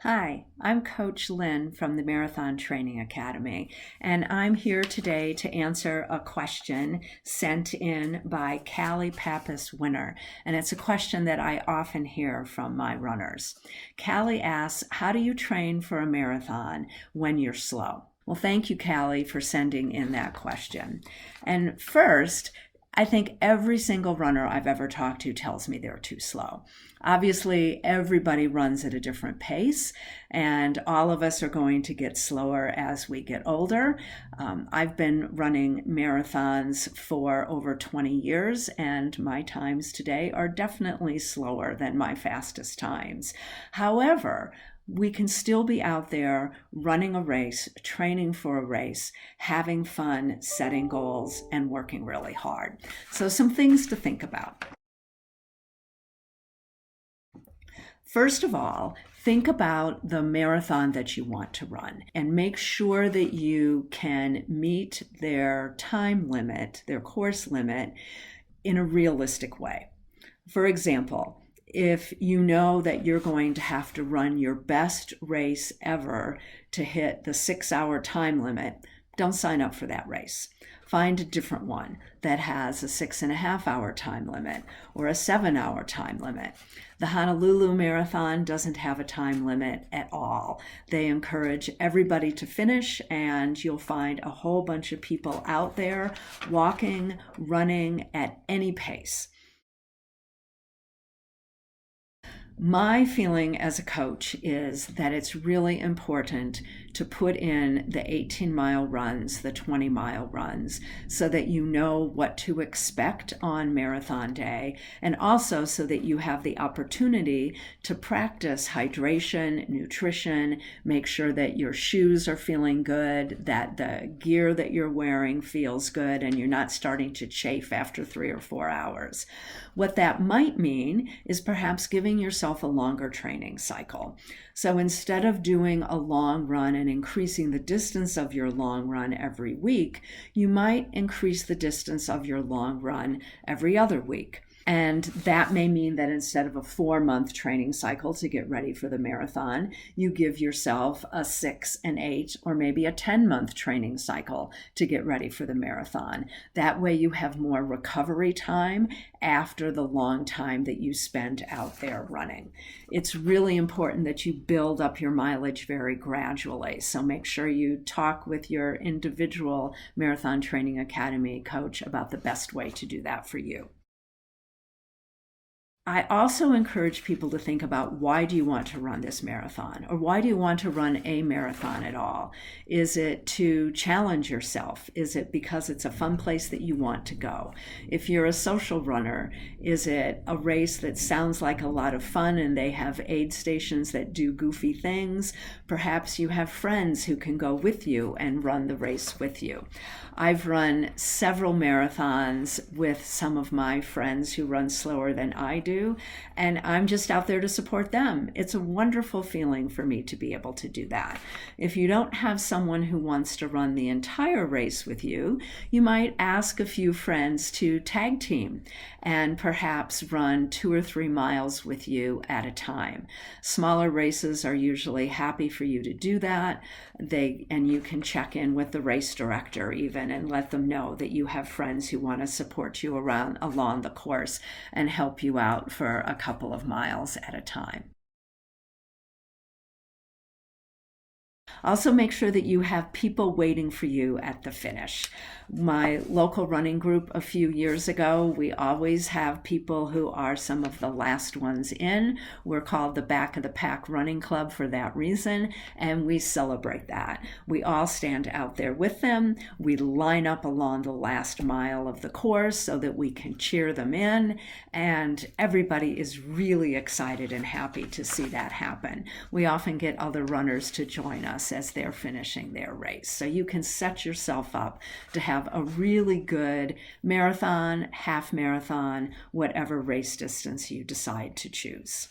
Hi, I'm Coach Lynn from the Marathon Training Academy, and I'm here today to answer a question sent in by Callie Pappas Winner, and it's a question that I often hear from my runners. Callie asks, how do you train for a marathon when you're slow? Well, thank you, Callie, for sending in that question. And first, I think every single runner I've ever talked to tells me they're too slow. Obviously, everybody runs at a different pace, and all of us are going to get slower as we get older. I've been running marathons for over 20 years, and my times today are definitely slower than my fastest times. However, we can still be out there running a race, training for a race, having fun, setting goals, and working really hard. So some things to think about. First of all, think about the marathon that you want to run and make sure that you can meet their time limit, their course limit, in a realistic way. For example, if you know that you're going to have to run your best race ever to hit the 6-hour time limit, don't sign up for that race. Find a different one that has a 6.5-hour time limit or a 7-hour time limit. The Honolulu Marathon doesn't have a time limit at all. They encourage everybody to finish, and you'll find a whole bunch of people out there walking, running at any pace. My feeling as a coach is that it's really important to put in the 18-mile runs, the 20-mile runs, so that you know what to expect on marathon day, and also so that you have the opportunity to practice hydration, nutrition, make sure that your shoes are feeling good, that the gear that you're wearing feels good, and you're not starting to chafe after 3 or 4 hours. What that might mean is perhaps giving yourself a longer training cycle. So instead of doing a long run and increasing the distance of your long run every week, you might increase the distance of your long run every other week. And that may mean that instead of a 4-month training cycle to get ready for the marathon, you give yourself a 6, an 8, or maybe a 10-month training cycle to get ready for the marathon. That way you have more recovery time after the long time that you spend out there running. It's really important that you build up your mileage very gradually. So make sure you talk with your individual Marathon Training Academy coach about the best way to do that for you. I also encourage people to think about, why do you want to run this marathon? Or why do you want to run a marathon at all? Is it to challenge yourself? Is it because it's a fun place that you want to go? If you're a social runner, is it a race that sounds like a lot of fun and they have aid stations that do goofy things? Perhaps you have friends who can go with you and run the race with you. I've run several marathons with some of my friends who run slower than I do, and I'm just out there to support them. It's a wonderful feeling for me to be able to do that. If you don't have someone who wants to run the entire race with you, you might ask a few friends to tag team and perhaps run 2 or 3 miles with you at a time. Smaller races are usually happy for you to do that. And you can check in with the race director even and let them know that you have friends who want to support you along the course and help you out for a couple of miles at a time. Also, make sure that you have people waiting for you at the finish. My local running group a few years ago, we always have people who are some of the last ones in. We're called the Back of the Pack Running Club for that reason, and we celebrate that. We all stand out there with them. We line up along the last mile of the course so that we can cheer them in, and everybody is really excited and happy to see that happen. We often get other runners to join us as they're finishing their race. So you can set yourself up to have a really good marathon, half marathon, whatever race distance you decide to choose.